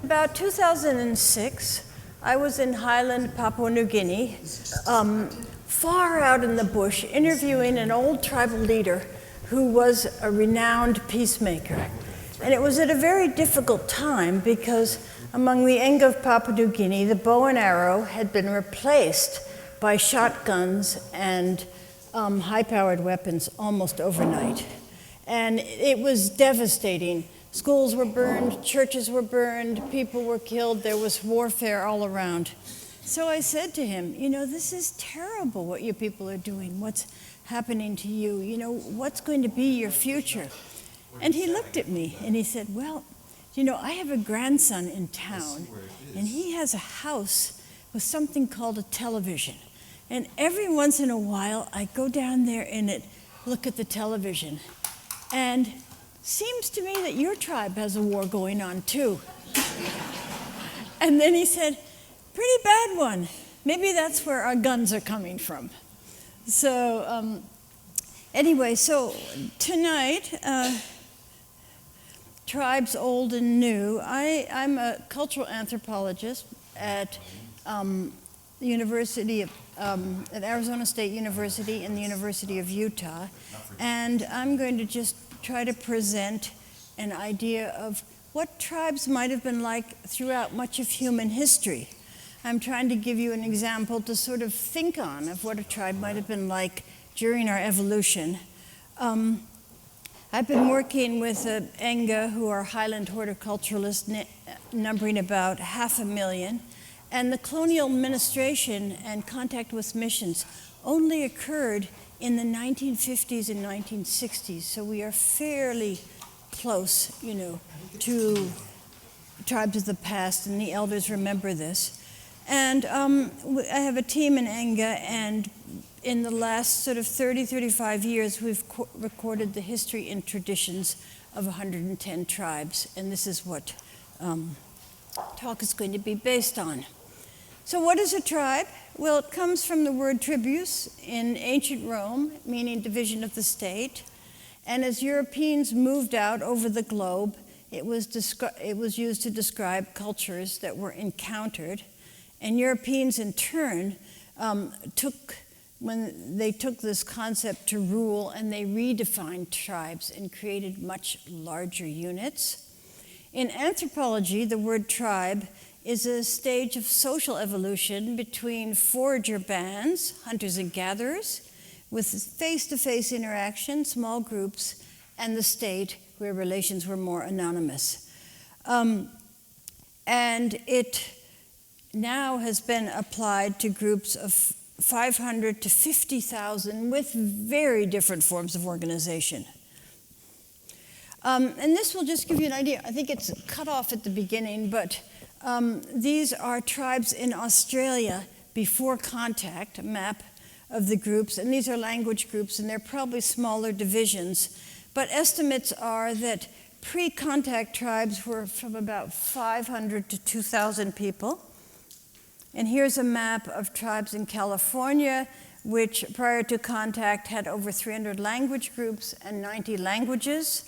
About 2006, I was in Highland, Papua New Guinea, far out in the bush, interviewing an old tribal leader who was a renowned peacemaker. And it was at a very difficult time because among the Enga of Papua New Guinea, the bow and arrow had been replaced by shotguns and high-powered weapons almost overnight. And it was devastating. Schools were burned, churches were burned, people were killed, there was warfare all around. So I said to him, you know, this is terrible what you people are doing, what's happening to you, you know, what's going to be your future? And he looked at me and he said, well, you know, I have a grandson in town and he has a house with something called a television. And every once in a while I go down there and look at the television. And seems to me that your tribe has a war going on too. And then he said, pretty bad one. Maybe that's where our guns are coming from. So anyway, so tonight, tribes old and new. I'm a cultural anthropologist at the University of, at Arizona State University and the University of Utah. And I'm going to just try to present an idea of what tribes might have been like throughout much of human history. I'm trying to give you an example to sort of think on of what a tribe might have been like during our evolution. I've been working with Enga, who are Highland horticulturalists, numbering about 500,000, and the colonial administration and contact with missions only occurred in the 1950s and 1960s, so we are fairly close, you know, to tribes of the past, and the elders remember this. And I have a team in Enga, and in the last sort of 30, 35 years, we've recorded the history and traditions of 110 tribes, and this is what talk is going to be based on. So what is a tribe? Well, it comes from the word tribus in ancient Rome, meaning division of the state. And as Europeans moved out over the globe, it was used to describe cultures that were encountered. And Europeans, in turn, took this concept to rule, and they redefined tribes and created much larger units. In anthropology, the word tribe is a stage of social evolution between forager bands, hunters and gatherers, with face-to-face interaction, small groups, and the state, where relations were more anonymous. And it now has been applied to groups of 500 to 50,000 with very different forms of organization. And this will just give you an idea. I think it's cut off at the beginning, but these are tribes in Australia before contact, a map of the groups, and these are language groups, and they're probably smaller divisions. But estimates are that pre-contact tribes were from about 500 to 2,000 people. And here's a map of tribes in California, which prior to contact had over 300 language groups and 90 languages.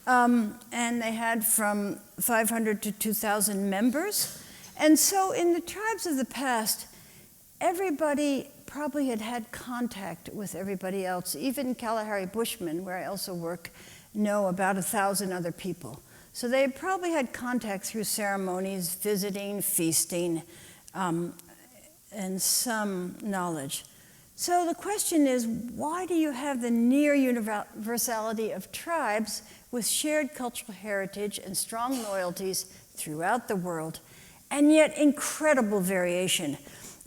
And they had from 500 to 2,000 members. And so in the tribes of the past, everybody probably had contact with everybody else. Even Kalahari Bushmen, where I also work, know about 1,000 other people. So they probably had contact through ceremonies, visiting, feasting, and some knowledge. So the question is, why do you have the near universality of tribes with shared cultural heritage and strong loyalties throughout the world, and yet incredible variation?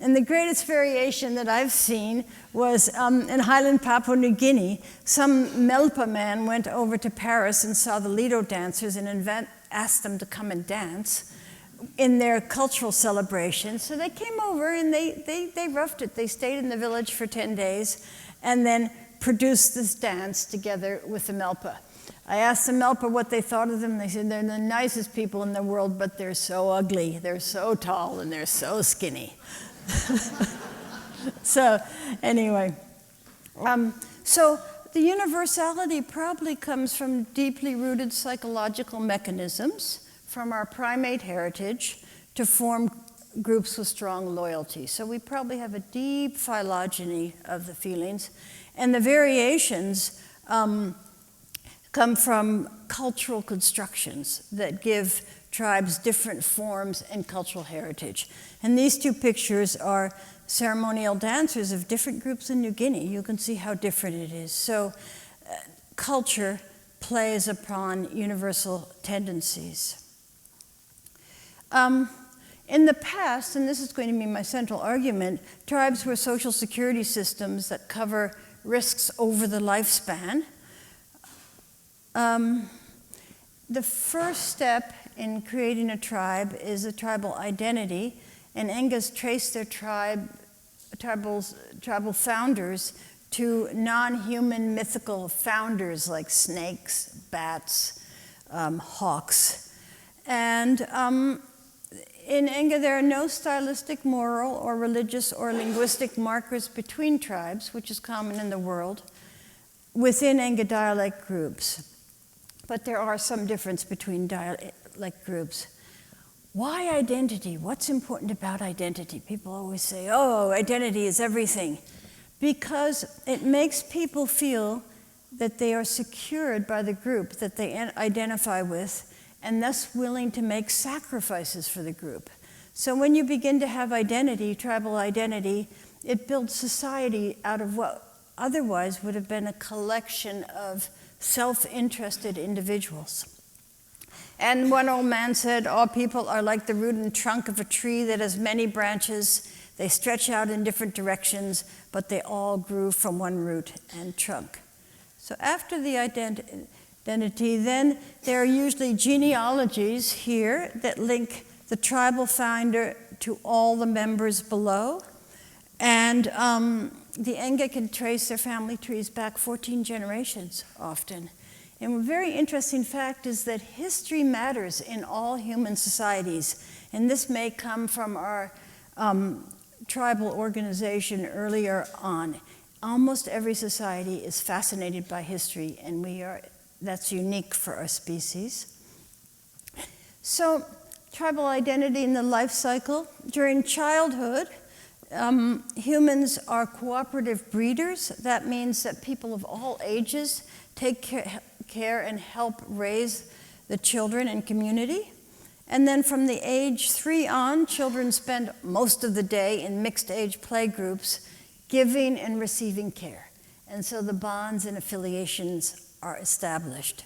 And the greatest variation that I've seen was in Highland, Papua New Guinea. Some Melpa man went over to Paris and saw the Lido dancers and asked them to come and dance in their cultural celebration. So they came over and they roughed it. They stayed in the village for 10 days and then produced this dance together with the Melpa. I asked the Melpa what they thought of them. They said they're the nicest people in the world, but they're so ugly. They're so tall and they're so skinny. So anyway, so the universality probably comes from deeply rooted psychological mechanisms from our primate heritage to form groups with strong loyalty. So we probably have a deep phylogeny of the feelings, and the variations come from cultural constructions that give tribes different forms and cultural heritage. And these two pictures are ceremonial dancers of different groups in New Guinea. You can see how different it is. So culture plays upon universal tendencies. In the past, and this is going to be my central argument, tribes were social security systems that cover risks over the lifespan. The first step in creating a tribe is a tribal identity, and Engas trace their tribal founders to non-human mythical founders like snakes, bats, hawks. And in Enga, there are no stylistic, moral, or religious or linguistic markers between tribes, which is common in the world, within Enga dialect groups. But there are some difference between dialect groups. Why identity? What's important about identity? People always say, oh, identity is everything. Because it makes people feel that they are secured by the group that they identify with, and thus willing to make sacrifices for the group. So when you begin to have identity, tribal identity, it builds society out of what otherwise would have been a collection of self-interested individuals. And one old man said, all people are like the root and trunk of a tree that has many branches. They stretch out in different directions, but they all grew from one root and trunk. So after the identity, then there are usually genealogies here that link the tribal founder to all the members below. And the Enga can trace their family trees back 14 generations often. And a very interesting fact is that history matters in all human societies. And this may come from our tribal organization earlier on. Almost every society is fascinated by history, and that's unique for our species. So, tribal identity in the life cycle. During childhood, humans are cooperative breeders. That means that people of all ages take care and help raise the children in community. And then from the age 3 on, children spend most of the day in mixed age play groups, giving and receiving care. And so the bonds and affiliations are established.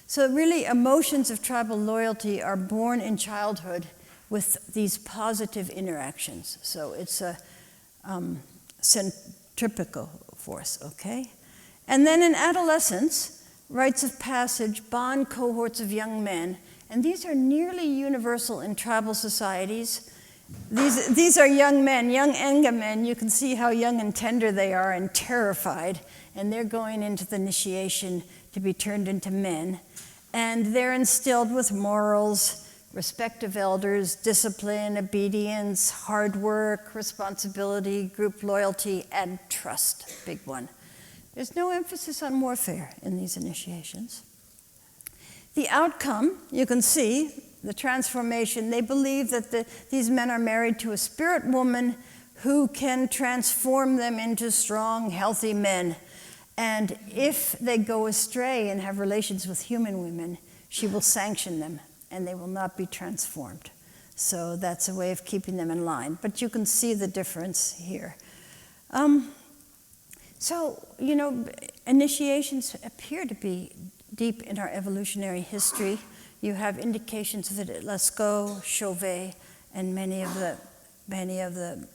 So really, emotions of tribal loyalty are born in childhood with these positive interactions. So it's a centripetal force, okay? And then in adolescence, rites of passage bond cohorts of young men, and these are nearly universal in tribal societies. These are young men, young Enga men. You can see how young and tender they are and terrified, and they're going into the initiation to be turned into men. And they're instilled with morals, respect of elders, discipline, obedience, hard work, responsibility, group loyalty, and trust, big one. There's no emphasis on warfare in these initiations. The outcome, you can see, the transformation. They believe that these men are married to a spirit woman who can transform them into strong, healthy men. And if they go astray and have relations with human women, she will sanction them, and they will not be transformed. So that's a way of keeping them in line. But you can see the difference here. So, initiations appear to be deep in our evolutionary history. You have indications of it at Lascaux, Chauvet, and many of the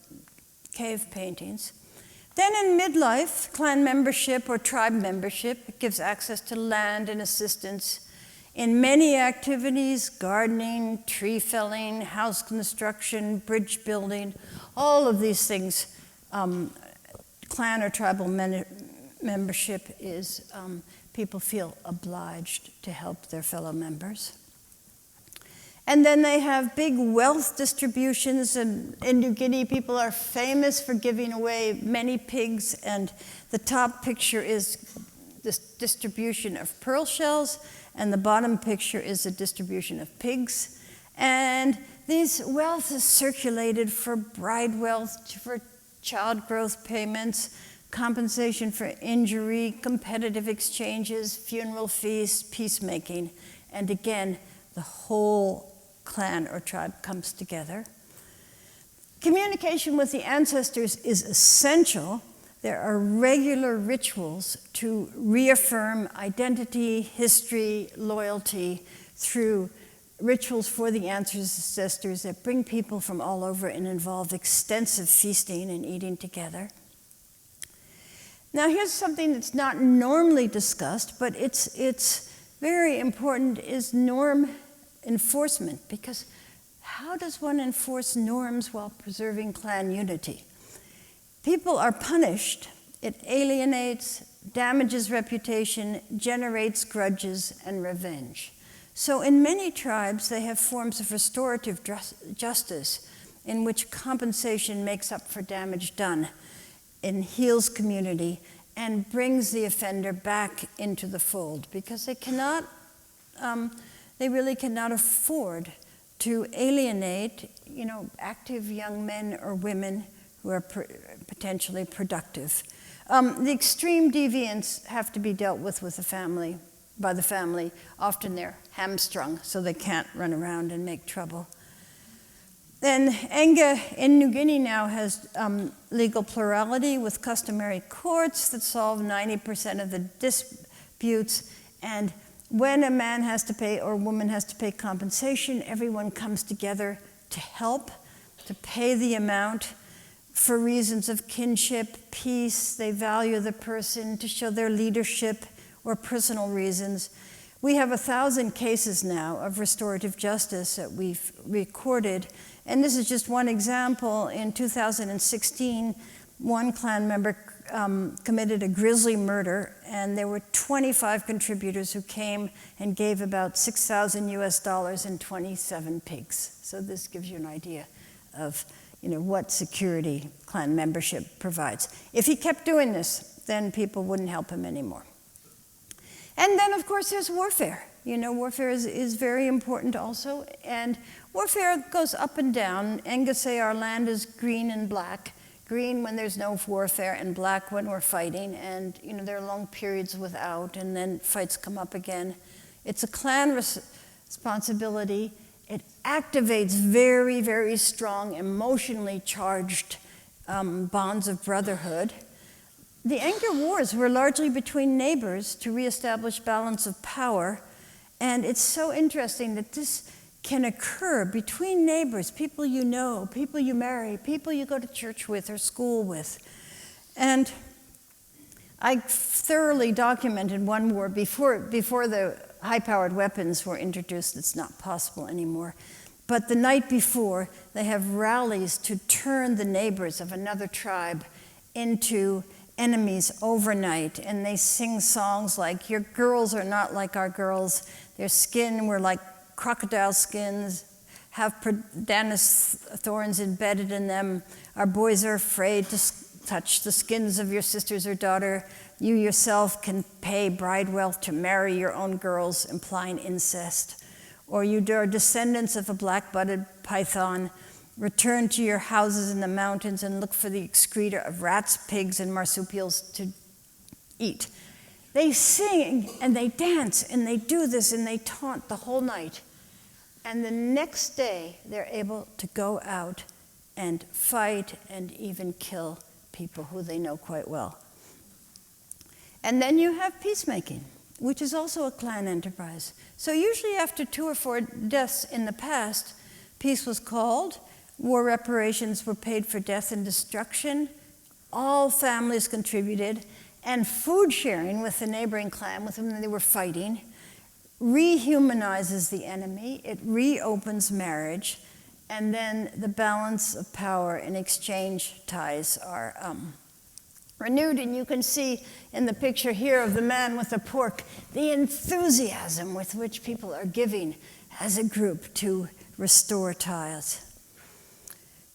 cave paintings. Then in midlife, clan membership or tribe membership gives access to land and assistance in many activities: gardening, tree felling, house construction, bridge building, all of these things. Clan or tribal membership is people feel obliged to help their fellow members. And then they have big wealth distributions, and in New Guinea, people are famous for giving away many pigs, and the top picture is distribution of pearl shells, and the bottom picture is the distribution of pigs. And these wealth is circulated for bride wealth, for child growth payments, compensation for injury, competitive exchanges, funeral feasts, peacemaking. And again, the whole clan or tribe comes together. Communication with the ancestors is essential. There are regular rituals to reaffirm identity, history, loyalty through rituals for the ancestors that bring people from all over and involve extensive feasting and eating together. Now here's something that's not normally discussed, but it's very important, is norm enforcement, because how does one enforce norms while preserving clan unity? People are punished. It alienates, damages reputation, generates grudges and revenge. So in many tribes, they have forms of restorative justice in which compensation makes up for damage done and heals community and brings the offender back into the fold, because they really cannot afford to alienate, active young men or women who are potentially productive. The extreme deviants have to be dealt with the family, by the family. Often they're hamstrung, so they can't run around and make trouble. Then Enga in New Guinea now has legal plurality with customary courts that solve 90% of the disputes. And when a man has to pay or a woman has to pay compensation, everyone comes together to help, to pay the amount for reasons of kinship, peace. They value the person, to show their leadership or personal reasons. We have 1,000 cases now of restorative justice that we've recorded. And this is just one example. In 2016, one clan member committed a grisly murder, and there were 25 contributors who came and gave about $6,000 and 27 pigs. So this gives you an idea of what security clan membership provides. If he kept doing this, then people wouldn't help him anymore. And then, of course, there's warfare. Warfare is very important also. And warfare goes up and down. Enga say our land is green and black. Green when there's no warfare, and black when we're fighting. And, there are long periods without, and then fights come up again. It's a clan responsibility. It activates very, very strong, emotionally charged bonds of brotherhood. The Enga Wars were largely between neighbors to reestablish balance of power, and it's so interesting that this can occur between neighbors, people you know, people you marry, people you go to church with or school with. And I thoroughly documented one war before the high-powered weapons were introduced. It's not possible anymore. But the night before, they have rallies to turn the neighbors of another tribe into enemies overnight, and they sing songs like, your girls are not like our girls, their skin were like crocodile skins, have Danus thorns embedded in them, our boys are afraid to touch the skins of your sisters or daughter, you yourself can pay bride wealth to marry your own girls, implying incest, or you are descendants of a black-butted python, return to your houses in the mountains and look for the excreta of rats, pigs, and marsupials to eat. They sing and they dance and they do this and they taunt the whole night. And the next day, they're able to go out and fight and even kill people who they know quite well. And then you have peacemaking, which is also a clan enterprise. So usually after 2 or 4 deaths in the past, peace was called. War reparations were paid for death and destruction. All families contributed, and food sharing with the neighboring clan with whom they were fighting rehumanizes the enemy. It reopens marriage, and then the balance of power and exchange ties are renewed. And you can see in the picture here of the man with the pork the enthusiasm with which people are giving as a group to restore ties.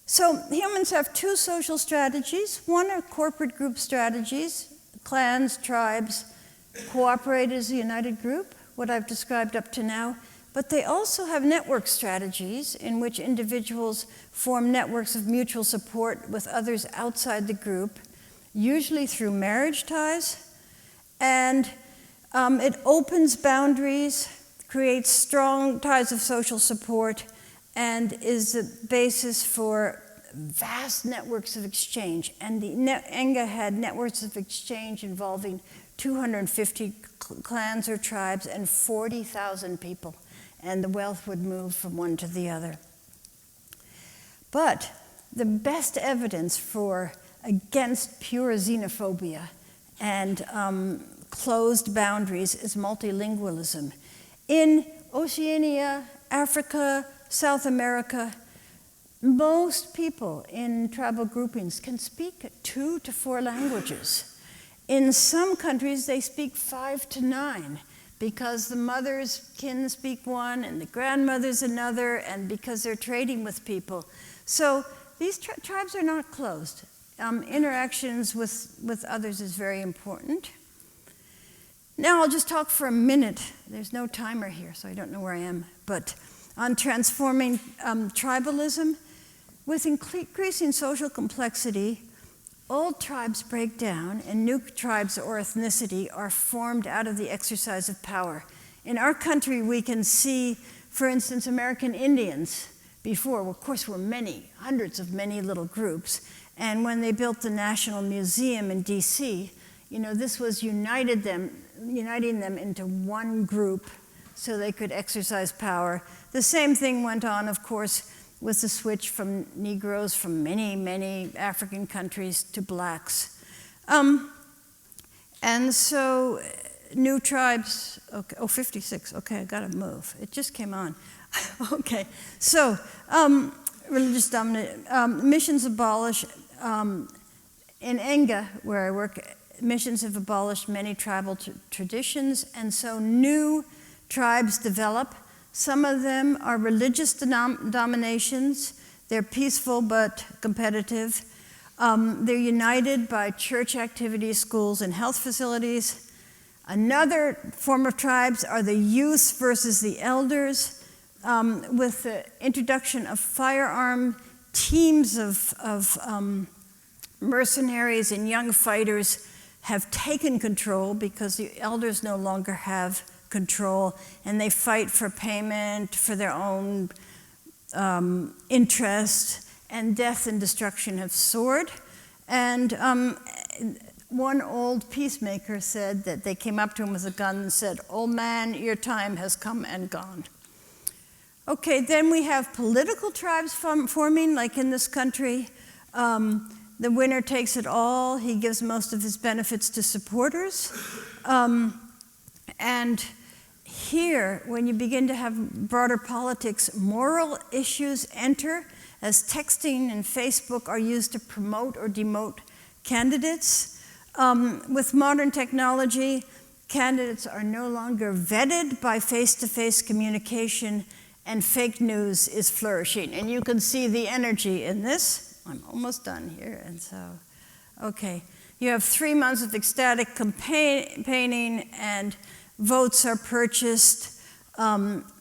So humans have 2 social strategies. One are corporate group strategies, clans, tribes, Cooperate is a united group, what I've described up to now, but they also have network strategies in which individuals form networks of mutual support with others outside the group, usually through marriage ties, and it opens boundaries, creates strong ties of social support, and is the basis for vast networks of exchange. And the Enga had networks of exchange involving 250 clans or tribes and 40,000 people, and the wealth would move from one to the other. But the best evidence against pure xenophobia and closed boundaries is multilingualism. In Oceania, Africa, South America, most people in tribal groupings can speak 2 to 4 languages. In some countries, they speak 5 to 9 because the mothers can speak one and the grandmothers another, and because they're trading with people. So these tribes are not closed. Interactions with others is very important. Now I'll just talk for a minute. There's no timer here, so I don't know where I am, but on transforming tribalism. With increasing social complexity, old tribes break down and new tribes or ethnicity are formed out of the exercise of power. In our country, we can see, for instance, American Indians before, of course, were hundreds of many little groups. And when they built the National Museum in DC, this was uniting them into one group so they could exercise power. The same thing went on, of course, with the switch from Negroes from many, many African countries to blacks. And so new tribes, okay, 56, okay, I gotta move. It just came on. Okay, so religious dominant, missions abolish. In Enga, where I work, missions have abolished many tribal traditions, and so new tribes develop. Some of them are religious dominations. They're peaceful but competitive. They're united by church activities, schools, and health facilities. Another form of tribes are the youth versus the elders. With the introduction of firearm, teams of mercenaries and young fighters have taken control because the elders no longer have control, and they fight for payment, for their own interest, and death and destruction have soared. And one old peacemaker said that they came up to him with a gun and said, "Old man, your time has come and gone." Okay, then we have political tribes forming, like in this country. The winner takes it all. He gives most of his benefits to supporters. And here, when you begin to have broader politics, moral issues enter as texting and Facebook are used to promote or demote candidates. With modern technology, candidates are no longer vetted by face-to-face communication, and fake news is flourishing. And you can see the energy in this. I'm almost done here, and so, okay. You have 3 months of ecstatic campaigning, and votes are purchased.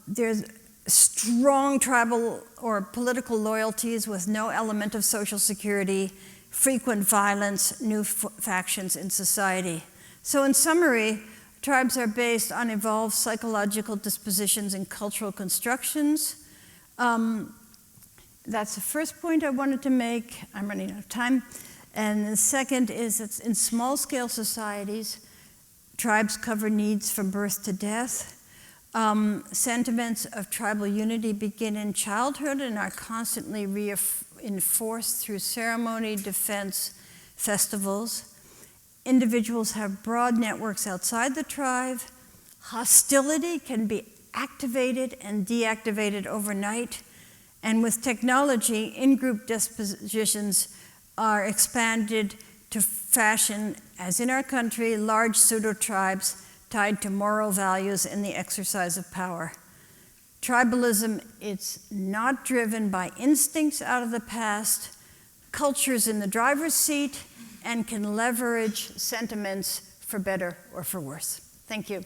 There's strong tribal or political loyalties with no element of social security, frequent violence, new factions in society. So in summary, tribes are based on evolved psychological dispositions and cultural constructions. That's the first point I wanted to make. I'm running out of time. And the second is that in small-scale societies, tribes cover needs from birth to death. Sentiments of tribal unity begin in childhood and are constantly reinforced through ceremony, defense, festivals. Individuals have broad networks outside the tribe. Hostility can be activated and deactivated overnight. And with technology, in-group dispositions are expanded to fashion, as in our country, large pseudo-tribes tied to moral values and the exercise of power. Tribalism, it's not driven by instincts out of the past, culture's in the driver's seat, and can leverage sentiments for better or for worse. Thank you.